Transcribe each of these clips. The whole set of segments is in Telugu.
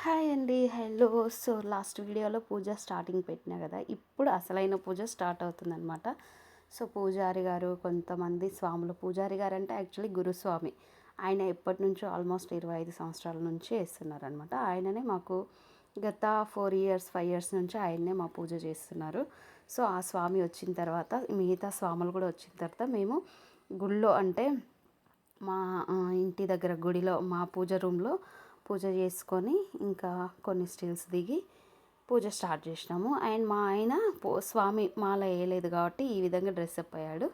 హాయ్ అండి. హలో. సో లాస్ట్ వీడియోలో పూజ స్టార్టింగ్ పెట్టినా కదా, ఇప్పుడు అసలైన పూజ స్టార్ట్ అవుతుందన్నమాట. సో పూజారి గారు, కొంతమంది స్వాములు, పూజారి గారు అంటే యాక్చువల్లీ గురుస్వామి. ఆయన ఎప్పటి నుంచో ఆల్మోస్ట్ 25 సంవత్సరాల నుంచి వేస్తున్నారనమాట. ఆయననే మాకు గత 4 ఇయర్స్ 5 ఇయర్స్ నుంచి ఆయన్నే మా పూజ చేస్తున్నారు. సో ఆ స్వామి వచ్చిన తర్వాత మిగతా స్వాములు కూడా వచ్చిన తర్వాత మేము గుళ్ళో అంటే మా ఇంటి దగ్గర గుడిలో మా పూజ రూమ్లో పూజ చేసుకొని ఇంకా కొన్ని స్టిల్స్ దిగి పూజ స్టార్ట్ చేసినాము. అండ్ మా ఆయన స్వామి మాల వేయలేదు కాబట్టి ఈ విధంగా డ్రెస్అప్ అయ్యాడు.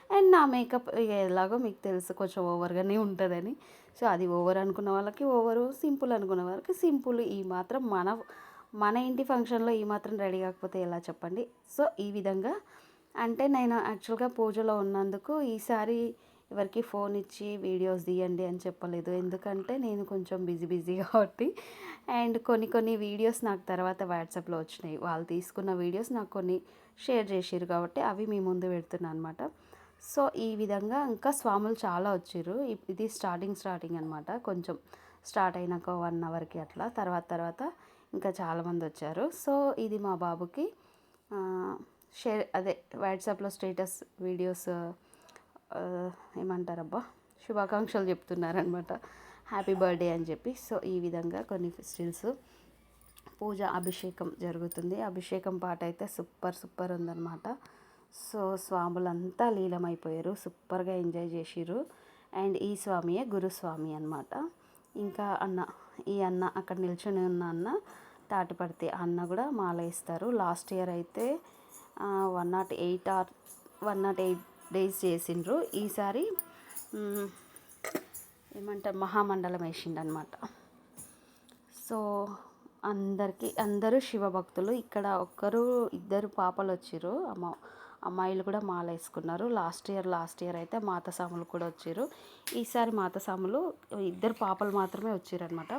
అండ్ నా మేకప్ ఎలాగో మీకు తెలుసు, కొంచెం ఓవర్గానే ఉంటుందని. సో అది ఓవర్ అనుకున్న వాళ్ళకి ఓవరు, సింపుల్ అనుకున్న వాళ్ళకి సింపుల్. ఈ మాత్రం మన మన ఇంటి ఫంక్షన్లో ఈ మాత్రం రెడీ కాకపోతే ఎలా చెప్పండి. సో ఈ విధంగా అంటే నేను యాక్చువల్గా పూజలో ఉన్నందుకు ఈసారి ఎవరికి ఫోన్ ఇచ్చి వీడియోస్ తీయండి అని చెప్పలేదు. ఎందుకంటే నేను కొంచెం బిజీ కాబట్టి. అండ్ కొన్ని వీడియోస్ నాకు తర్వాత వాట్సాప్లో వచ్చినాయి. వాళ్ళు తీసుకున్న వీడియోస్ నాకు కొన్ని షేర్ చేసిర్రు కాబట్టి అవి మీ ముందు పెడుతున్నాను అనమాట. సో ఈ విధంగా ఇంకా స్వాములు చాలా వచ్చిర్రు. ఇది స్టార్టింగ్ అనమాట. కొంచెం స్టార్ట్ అయినాక 1 అవర్కి అట్లా తర్వాత ఇంకా చాలామంది వచ్చారు. సో ఇది మా బాబుకి షేర్ అదే వాట్సాప్లో స్టేటస్ వీడియోస్ ఏమంటారబ్బా, శుభాకాంక్షలు చెప్తున్నారనమాట, హ్యాపీ బర్త్డే అని చెప్పి. సో ఈ విధంగా కొన్ని స్టిల్స్ పూజ అభిషేకం జరుగుతుంది. అభిషేకం పాట అయితే సూపర్ ఉందన్నమాట. సో స్వాములంతా లీలమైపోయారు, సూపర్గా ఎంజాయ్ చేసిర్రు. అండ్ ఈ స్వామియే గురుస్వామి అనమాట. ఇంకా ఈ అన్న అక్కడ నిల్చొని ఉన్న అన్న తాటిపడితే అన్న కూడా మాల వేస్తారు. లాస్ట్ ఇయర్ అయితే 108 డేస్ చేసిండ్రు. ఈసారి ఏమంటారు, మహామండలం వేసిండనమాట. సో అందరూ శివభక్తులు. ఇక్కడ ఇద్దరు పాపలు వచ్చిర్రు, అమ్మాయిలు కూడా మాల వేసుకున్నారు. లాస్ట్ ఇయర్ అయితే మాతసాములు కూడా వచ్చిర్రు. ఈసారి మాతసాములు ఇద్దరు పాపలు మాత్రమే వచ్చిర్రనమాట.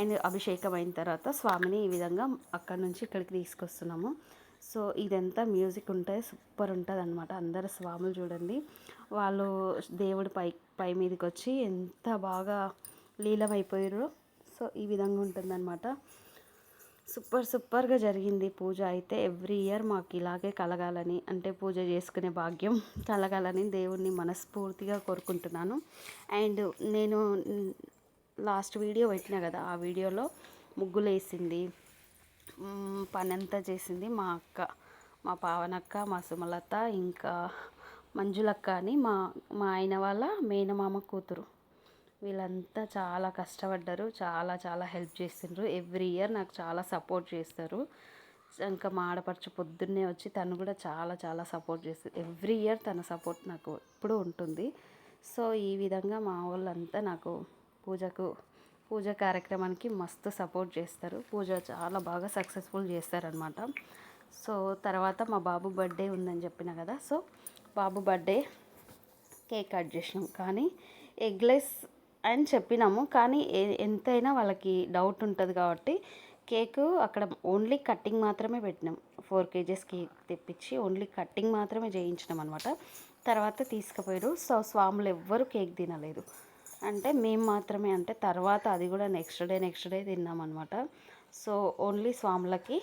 అండ్ అభిషేకం అయిన తర్వాత స్వామిని ఈ విధంగా అక్కడి నుంచి ఇక్కడికి తీసుకొస్తున్నాము. సో ఇదంతా మ్యూజిక్ ఉంటే సూపర్ ఉంటుంది అనమాట. అందరు స్వాములు చూడండి, వాళ్ళు దేవుడి పై మీదకి వచ్చి ఎంత బాగా లీలమైపోయారో. సో ఈ విధంగా ఉంటుందన్నమాట. సూపర్గా జరిగింది పూజ అయితే. ఎవ్రీ ఇయర్ మాకు ఇలాగే కలగాలని, అంటే పూజ చేసుకునే భాగ్యం కలగాలని దేవుణ్ణి మనస్ఫూర్తిగా కోరుకుంటున్నాను. అండ్ నేను లాస్ట్ వీడియో పెట్టినా కదా, ఆ వీడియోలో ముగ్గులు వేసింది, పని అంతా చేసింది మా అక్క, మా పావనక్క, మా సుమలత, ఇంకా మంజులక్క అని మా ఆయన వాళ్ళ మేనమామ కూతురు. వీళ్ళంతా చాలా కష్టపడ్డారు, చాలా హెల్ప్ చేసిండ్రు. ఎవ్రీ ఇయర్ నాకు చాలా సపోర్ట్ చేస్తారు. ఇంకా మా ఆడపడుచు పొద్దున్నే వచ్చి తను కూడా చాలా సపోర్ట్ చేస్తుంది. ఎవ్రీ ఇయర్ తన సపోర్ట్ నాకు ఎప్పుడూ ఉంటుంది. సో ఈ విధంగా మా వాళ్ళంతా నాకు పూజ కార్యక్రమానికి మస్తు సపోర్ట్ చేస్తారు. పూజ చాలా బాగా సక్సెస్ఫుల్ చేస్తారనమాట. సో తర్వాత మా బాబు బర్త్డే ఉందని చెప్పిన కదా, సో బాబు బర్త్డే కేక్ కట్ చేసినాం. కానీ ఎగ్లెస్ అని చెప్పినాము, కానీ ఎంతైనా వాళ్ళకి డౌట్ ఉంటుంది కాబట్టి కేకు అక్కడ ఓన్లీ కట్టింగ్ మాత్రమే పెట్టినాం. 4 kgs కేక్ తెప్పించి ఓన్లీ కట్టింగ్ మాత్రమే చేయించినాం అనమాట. తర్వాత తీసుకుపోయారు. సో స్వాములు ఎవ్వరూ కేక్ తినలేదు, అంటే మేము మాత్రమే. అంటే తర్వాత అది కూడా నెక్స్ట్ డే తిన్నామన్నమాట. సో ఓన్లీ స్వాములకి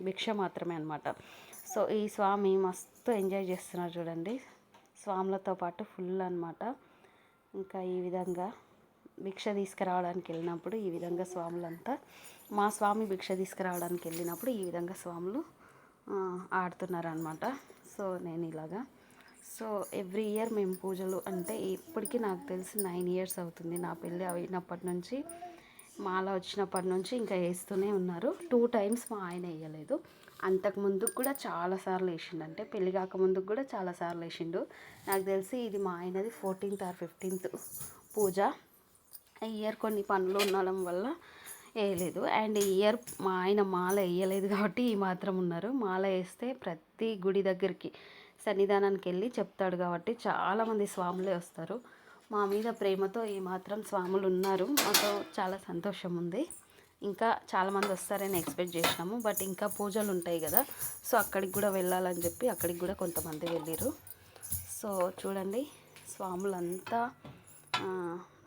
భిక్ష మాత్రమే అనమాట. సో ఈ స్వామి మస్తు ఎంజాయ్ చేస్తున్నారు చూడండి, స్వాములతో పాటు ఫుల్ అనమాట. ఇంకా ఈ విధంగా భిక్ష తీసుకురావడానికి వెళ్ళినప్పుడు ఈ విధంగా స్వాములంతా, మా స్వామి భిక్ష తీసుకురావడానికి వెళ్ళినప్పుడు ఈ విధంగా స్వాములు ఆడుతున్నారనమాట. సో నేను ఇలాగా, సో ఎవ్రీ ఇయర్ మేము పూజలు అంటే ఇప్పటికీ నాకు తెలిసి 9 ఇయర్స్ అవుతుంది నా పెళ్ళి అయినప్పటి నుంచి. మాల వచ్చినప్పటి నుంచి ఇంకా వేస్తూనే ఉన్నారు. 2 times మా ఆయన వేయలేదు, అంతకుముందుకు కూడా చాలాసార్లు వేసిండు. అంటే పెళ్ళి కాకముందుకు కూడా చాలాసార్లు వేసిండు. నాకు తెలిసి ఇది మా ఆయనది 14th or 15th పూజ. ఈ ఇయర్ కొన్ని పనులు ఉండడం వల్ల వేయలేదు. అండ్ ఈ ఇయర్ మా ఆయన మాల వేయలేదు కాబట్టి ఈ మాత్రం ఉన్నారు. మాల వేస్తే ప్రతి గుడి దగ్గరికి సన్నిధానానికి వెళ్ళి చెప్తాడు కాబట్టి చాలామంది స్వాములే వస్తారు. మా మీద ప్రేమతో ఈ మాత్రం స్వాములు ఉన్నారు, మాకు చాలా సంతోషం ఉంది. ఇంకా చాలామంది వస్తారని ఎక్స్పెక్ట్ చేసినాము, బట్ ఇంకా పూజలు ఉంటాయి కదా, సో అక్కడికి కూడా వెళ్ళాలని చెప్పి అక్కడికి కూడా కొంతమంది వెళ్ళారు. సో చూడండి స్వాములంతా,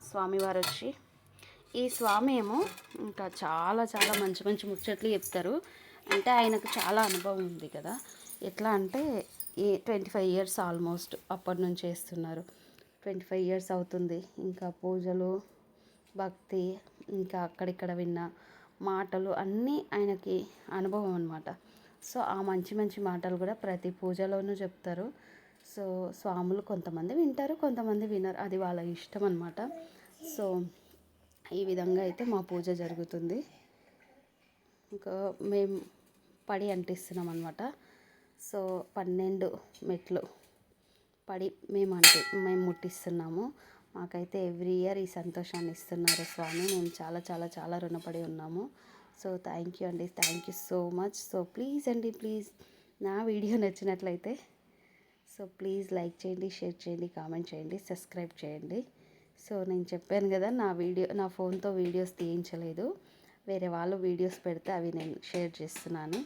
స్వామివారు వచ్చి ఈ స్వామి ఏమో ఇంకా చాలా చాలా మంచి మంచి ముచ్చట్లు చెప్తారు. అంటే ఆయనకు చాలా అనుభవం ఉంది కదా. ఎట్లా అంటే ఈ 25 ఇయర్స్ ఆల్మోస్ట్ అప్పటి నుంచి చేస్తున్నారు. 25 ఇయర్స్ అవుతుంది. ఇంకా పూజలు, భక్తి, ఇంకా అక్కడిక్కడ విన్న మాటలు అన్నీ ఆయనకి అనుభవం అనమాట. సో ఆ మంచి మంచి మాటలు కూడా ప్రతి పూజలోనూ చెప్తారు. సో స్వాములు కొంతమంది వింటారు, కొంతమంది వినరు, అది వాళ్ళ ఇష్టం అనమాట. సో ఈ విధంగా అయితే మా పూజ జరుగుతుంది. ఇంకా మేము పడి అంటిస్తున్నాం అనమాట. సో 12 మెట్లు పడి మేము ముట్టిస్తున్నాము. మాకైతే ఎవ్రీ ఇయర్ ఈ సంతోషాన్ని ఇస్తున్నారు స్వామి. మేము చాలా చాలా చాలా రుణపడి ఉన్నాము. సో థ్యాంక్ యూ అండి, thank you so much. So please అండి, ప్లీజ్ నా వీడియో నచ్చినట్లయితే సో ప్లీజ్ లైక్ చేయండి, షేర్ చేయండి, కామెంట్ చేయండి, సబ్స్క్రైబ్ చేయండి. సో నేను చెప్పాను కదా, నా ఫోన్తో వీడియోస్ తీయించలేదు, వేరే వాళ్ళు వీడియోస్ పెడితే అవి నేను షేర్ చేస్తున్నాను.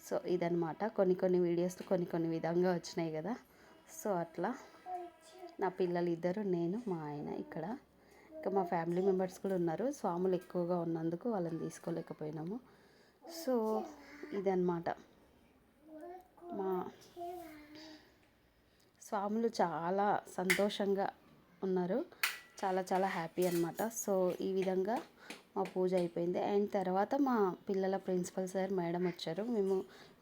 సో ఇదనమాట, కొన్ని వీడియోస్ కొన్ని విధంగా వచ్చినాయి కదా. సో అట్లా నా పిల్లలు ఇద్దరు, నేను, మా ఆయన ఇక్కడ. ఇంకా మా ఫ్యామిలీ మెంబర్స్ కూడా ఉన్నారు. స్వాములు ఎక్కువగా ఉన్నందుకు వాళ్ళని తీసుకోలేకపోయినాము. సో ఇదన్నమాట, మా స్వాములు చాలా సంతోషంగా ఉన్నారు, చాలా చాలా హ్యాపీ అనమాట. సో ఈ విధంగా మా పూజ అయిపోయింది. అండ్ తర్వాత మా పిల్లల ప్రిన్సిపల్ సార్ మేడం వచ్చారు. మేము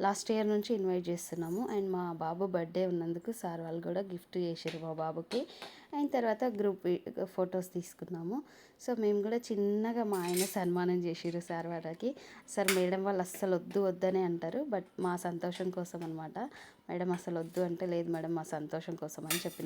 లాస్ట్ ఇయర్ నుంచి ఇన్వైట్ చేస్తున్నాము. అండ్ మా బాబు బర్త్డే ఉన్నందుకు సార్ వాళ్ళు కూడా గిఫ్ట్ చేశారు మా బాబుకి. అండ్ తర్వాత గ్రూప్ ఫొటోస్ తీసుకున్నాము. సో మేము కూడా చిన్నగా మా ఆయన సన్మానం చేసిర్రు సార్ వాళ్ళకి. సార్ మేడం వాళ్ళు అస్సలు వద్దనే అంటారు, బట్ మా సంతోషం కోసం అనమాట. మేడం అసలు వద్దు అంటే, లేదు మేడం మా సంతోషం కోసం అని చెప్పిన.